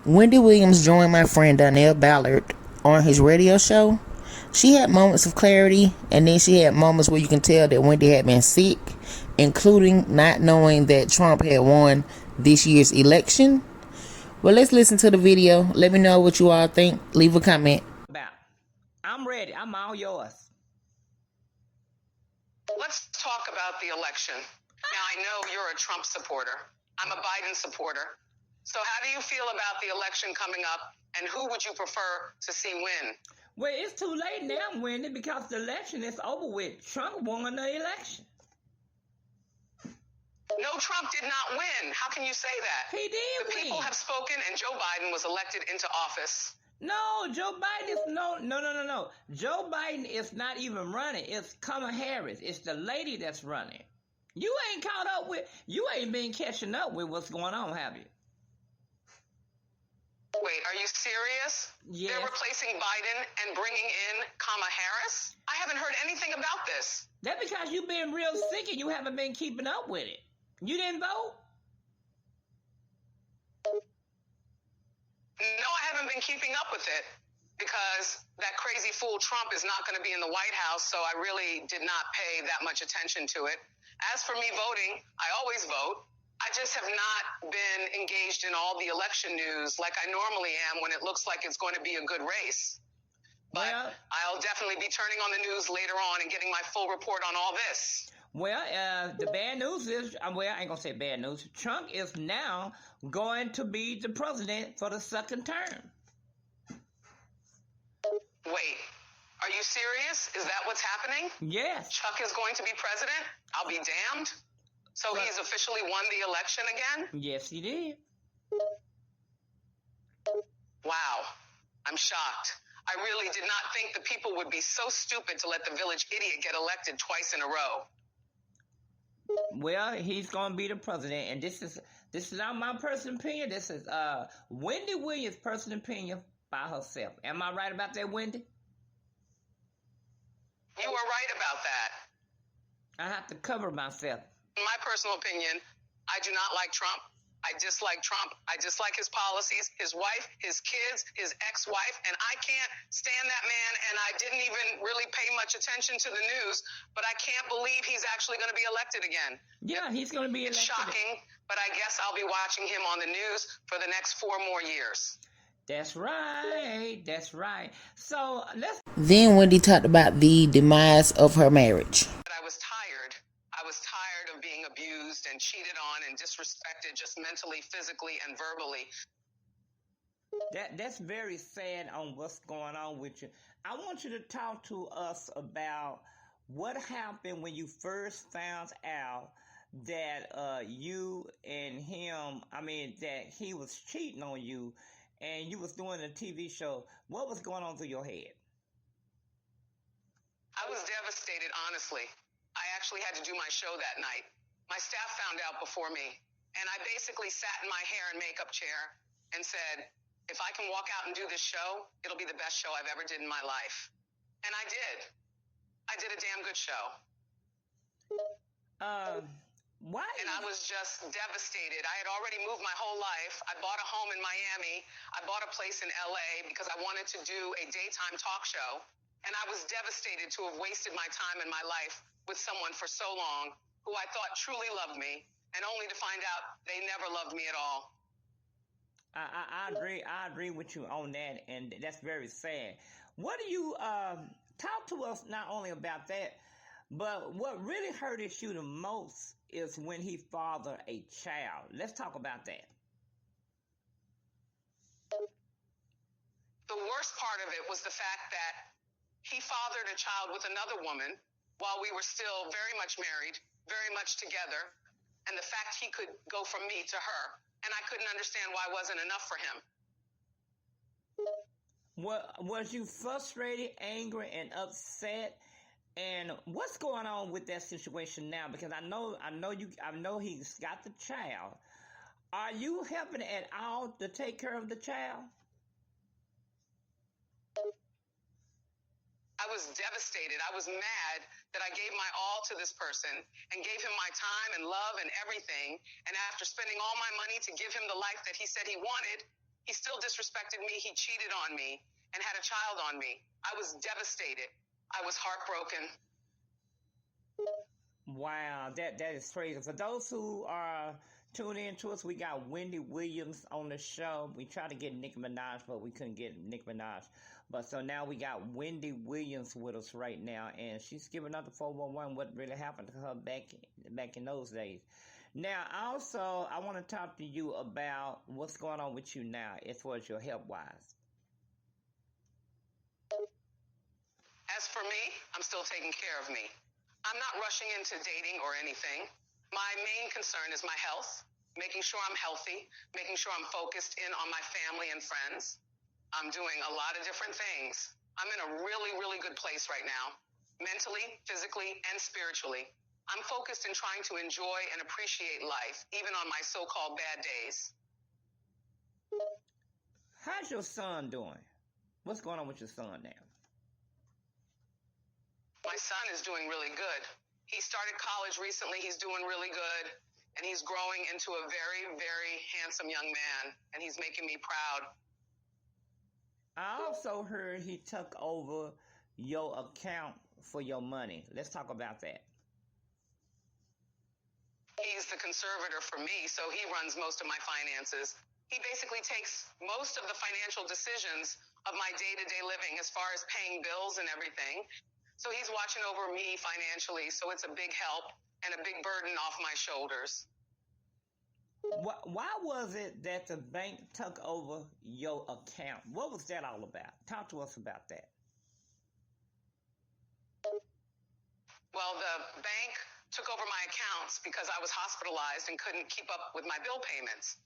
Wendy Williams joined my friend Donnell Ballard on his radio show. She had moments of clarity, and then she had moments where you can tell that Wendy had been sick, including not knowing that Trump had won this year's election. Well, let's listen to the video. Let me know what you all think. Leave a comment. I'm ready. I'm all yours. Let's talk about the election. Now, I know you're a Trump supporter. I'm a Biden supporter. So how do you feel about the election coming up, and who would you prefer to see win? Well, it's too late now, Wendy, because the election is over with. Trump won the election. No, Trump did not win. How can you say that? He did The people have spoken, and Joe Biden was elected into office. No, Joe Biden is no. Joe Biden is not even running. It's Kamala Harris. It's the lady that's running. You ain't been catching up with what's going on, have you? Wait, are you serious? Yes. They're replacing Biden and bringing in Kamala Harris? I haven't heard anything about this. That's because you've been real sick and you haven't been keeping up with it. You didn't vote? No, I haven't been keeping up with it because that crazy fool Trump is not going to be in the White House, so I really did not pay that much attention to it. As for me voting, I always vote. I just have not been engaged in all the election news like I normally am when it looks like it's going to be a good race. But Well, I'll definitely be turning on the news later on and getting my full report on all this. Well, the bad news is, I ain't gonna say bad news. Trump is now going to be the president for the second term. Wait, are you serious? Is that what's happening? Yes. Chuck is going to be president? I'll be damned. So he's officially won the election again? Yes, he did. Wow, I'm shocked. I really did not think the people would be so stupid to let the village idiot get elected twice in a row. Well, he's going to be the president, and this is not my personal opinion. This is Wendy Williams' personal opinion by herself. Am I right about that, Wendy? You are right about that. I have to cover myself. In my personal opinion, I do not like Trump. I dislike Trump. I dislike his policies, his wife, his kids, his ex-wife, and I can't stand that man, and I didn't even really pay much attention to the news, but I can't believe he's actually going to be elected again. Yeah, he's going to be elected. It's shocking, but I guess I'll be watching him on the news for the next 4 more years. That's right. That's right. So Then Wendy talked about the demise of her marriage. But I was tired. I was tired of being abused and cheated on and disrespected just mentally, physically, and verbally. That's very sad on what's going on with you. I want you to talk to us about what happened when you first found out that you and him, that he was cheating on you and you was doing a TV show. What was going on through your head? I was devastated, honestly. I actually had to do my show that night. My staff found out before me, and I basically sat in my hair and makeup chair and said, if I can walk out and do this show, it'll be the best show I've ever did in my life. And I did. I did a damn good show. Why? And I was just devastated. I had already moved my whole life. I bought a home in Miami. I bought a place in LA because I wanted to do a daytime talk show. And I was devastated to have wasted my time and my life with someone for so long who I thought truly loved me, and only to find out they never loved me at all. I agree with you on that, and that's very sad. What do you talk to us not only about that, but what really hurted you the most is when he fathered a child. Let's talk about that. The worst part of it was the fact that he fathered a child with another woman while we were still very much married, very much together, and the fact he could go from me to her, and I couldn't understand why it wasn't enough for him. Was you frustrated, angry, and upset? And what's going on with that situation now? Because I know he's got the child. Are you helping at all to take care of the child? I was devastated. I was mad that I gave my all to this person and gave him my time and love and everything. And after spending all my money to give him the life that he said he wanted, He still disrespected me. He cheated on me and had a child on me. I was devastated. I was heartbroken. Wow, that is crazy. For those who are tuning in to us, we got Wendy Williams on the show. We tried to get Nicki Minaj, but we couldn't get Nicki Minaj. But so now we got Wendy Williams with us right now, and she's giving up the 411 what really happened to her back in those days. Now, also, I want to talk to you about what's going on with you now as far as your health-wise. As for me, I'm still taking care of me. I'm not rushing into dating or anything. My main concern is my health, making sure I'm healthy, making sure I'm focused in on my family and friends. I'm doing a lot of different things. I'm in a really, really good place right now, mentally, physically, and spiritually. I'm focused in trying to enjoy and appreciate life, even on my so-called bad days. How's your son doing? What's going on with your son now? My son is doing really good. He started college recently. He's doing really good. And he's growing into a very, very handsome young man. And he's making me proud. I also heard he took over your account for your money. Let's talk about that. He's the conservator for me, so he runs most of my finances. He basically takes most of the financial decisions of my day-to-day living as far as paying bills and everything. So he's watching over me financially, so it's a big help and a big burden off my shoulders. Why was it that the bank took over your account? What was that all about? Talk to us about that. Well, the bank took over my accounts because I was hospitalized and couldn't keep up with my bill payments.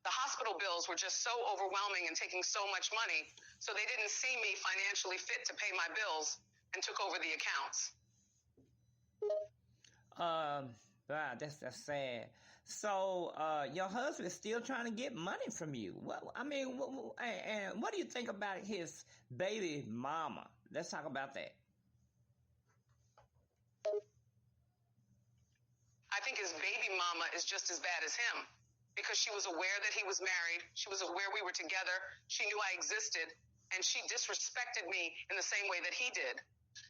The hospital bills were just so overwhelming and taking so much money, so they didn't see me financially fit to pay my bills and took over the accounts. Wow, that's sad. So, your husband is still trying to get money from you. Well, I mean, and what do you think about his baby mama? Let's talk about that. I think his baby mama is just as bad as him because she was aware that he was married. She was aware we were together. She knew I existed, and she disrespected me in the same way that he did.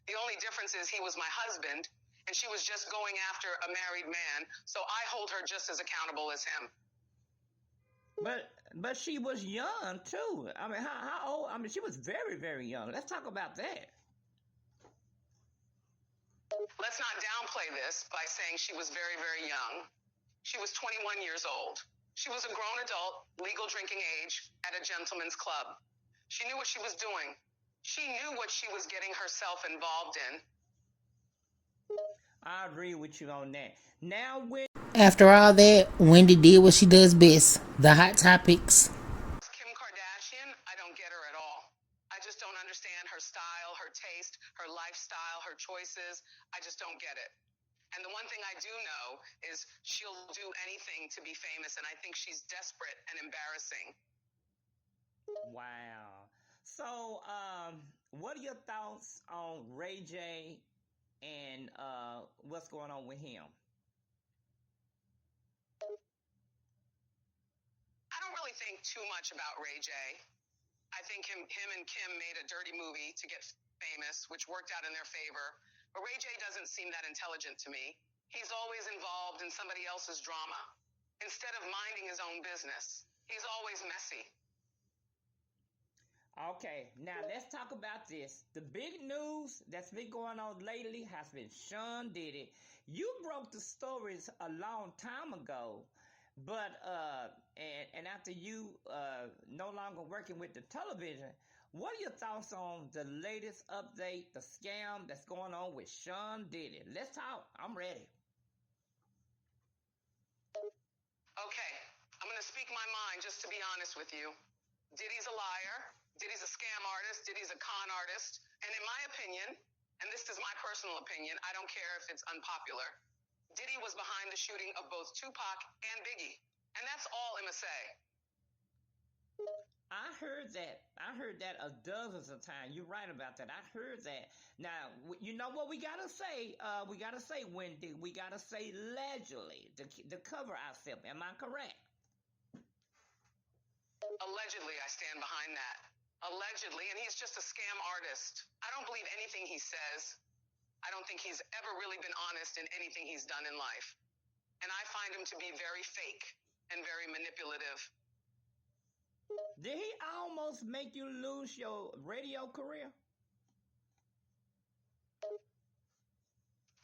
The only difference is he was my husband, and she was just going after a married man, so I hold her just as accountable as him. But she was young too. I mean, how old? I mean, she was very, very young. Let's talk about that. Let's not downplay this by saying she was very, very young. She was 21 years old. She was a grown adult, legal drinking age, at a gentleman's club. She knew what she was doing. She knew what she was getting herself involved in. I agree with you on that. Now, After all that, Wendy did what she does best. The hot topics. Kim Kardashian, I don't get her at all. I just don't understand her style, her taste, her lifestyle, her choices. I just don't get it. And the one thing I do know is she'll do anything to be famous, and I think she's desperate and embarrassing. Wow. So, what are your thoughts on Ray J and what's going on with him? I don't really think too much about Ray J. I think him and Kim made a dirty movie to get famous, which worked out in their favor. But Ray J doesn't seem that intelligent to me. He's always involved in somebody else's drama instead of minding his own business. He's always messy. Okay, now let's talk about this. The big news that's been going on lately has been Sean Diddy. You broke the stories a long time ago, but and after you no longer working with the television, what are your thoughts on the latest update, the scam that's going on with Sean Diddy? Let's talk. I'm ready. Okay, I'm going to speak my mind just to be honest with you. Diddy's a liar. Diddy's a scam artist. Diddy's a con artist. And in my opinion, and this is my personal opinion, I don't care if it's unpopular, Diddy was behind the shooting of both Tupac and Biggie. And that's all I'ma say. I heard that a dozens of times. You're right about that. I heard that. Now, you know what we gotta say? We gotta say, Wendy. We gotta say allegedly to cover ourselves. Am I correct? Allegedly, I stand behind that. Allegedly, and he's just a scam artist. I don't believe anything he says. I don't think he's ever really been honest in anything he's done in life. And I find him to be very fake and very manipulative. Did he almost make you lose your radio career?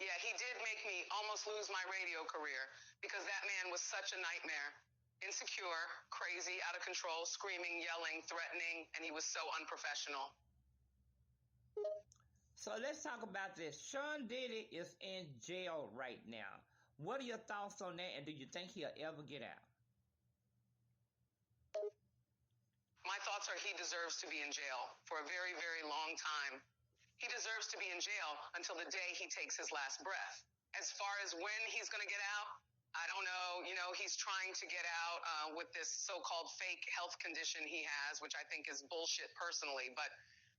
Yeah, he did make me almost lose my radio career because that man was such a nightmare. Insecure, crazy, out of control, screaming, yelling, threatening, and he was so unprofessional. So let's talk about this. Sean Diddy is in jail right now. What are your thoughts on that, and do you think he'll ever get out? My thoughts are he deserves to be in jail for a very, very long time. He deserves to be in jail until the day he takes his last breath. As far as when he's going to get out, I don't know. You know, he's trying to get out with this so-called fake health condition he has, which I think is bullshit personally. But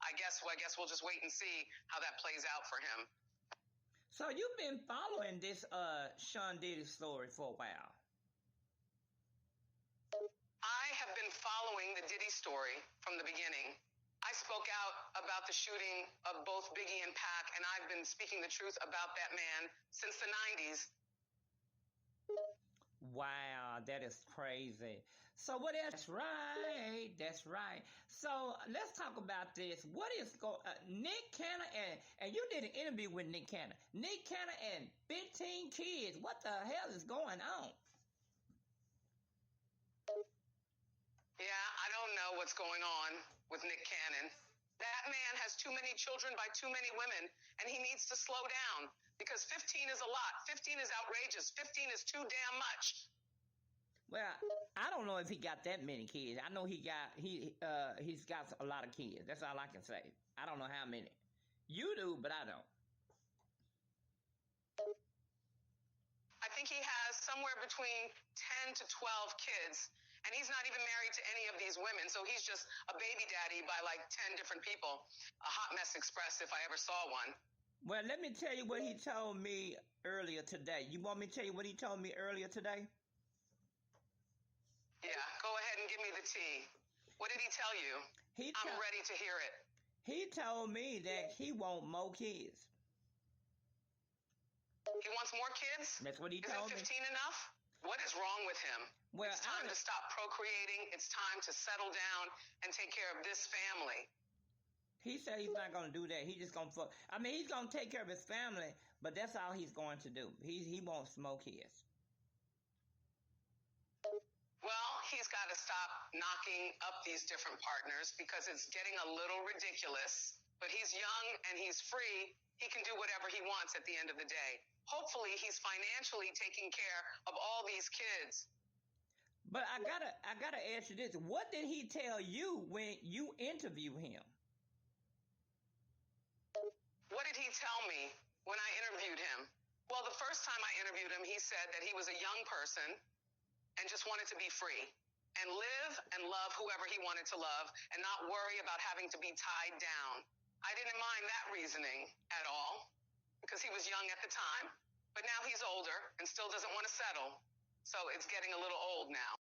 I guess we'll just wait and see how that plays out for him. So you've been following this Sean Diddy story for a while. I have been following the Diddy story from the beginning. I spoke out about the shooting of both Biggie and Pac, and I've been speaking the truth about that man since the 90s. Wow, that is crazy. So what else? That's right. So let's talk about this. What is Nick Cannon and you did an interview with Nick Cannon. Nick Cannon and 15 kids. What the hell is going on? Yeah, I don't know what's going on with Nick Cannon. That man has too many children by too many women, and he needs to slow down because 15 is a lot. 15 is outrageous. 15 is too damn much. Well, I don't know if he got that many kids. I know he's got a lot of kids. That's all I can say. I don't know how many. You do, but I don't. I think he has somewhere between 10 to 12 kids, and he's not even married to any of these women, so he's just a baby daddy by like 10 different people. A hot mess express if I ever saw one. Well, let me tell you what he told me earlier today. You want me to tell you what he told me earlier today? Yeah, go ahead and give me the tea. What did he tell you? I'm ready to hear it. He told me that he want more kids. He wants more kids? That's what he told me. Isn't 15 enough? What is wrong with him? Well, it's time to stop procreating. It's time to settle down and take care of this family. He said he's not going to do that. He's just going to he's going to take care of his family, but that's all he's going to do. He wants more kids. Well, he's got to stop knocking up these different partners because it's getting a little ridiculous. But he's young and he's free. He can do whatever he wants at the end of the day. Hopefully, he's financially taking care of all these kids. But I gotta ask you this: what did he tell you when you interviewed him? What did he tell me when I interviewed him? Well, the first time I interviewed him, he said that he was a young person and just wanted to be free and live and love whoever he wanted to love and not worry about having to be tied down. I didn't mind that reasoning at all because he was young at the time, but now he's older and still doesn't want to settle. So it's getting a little old now.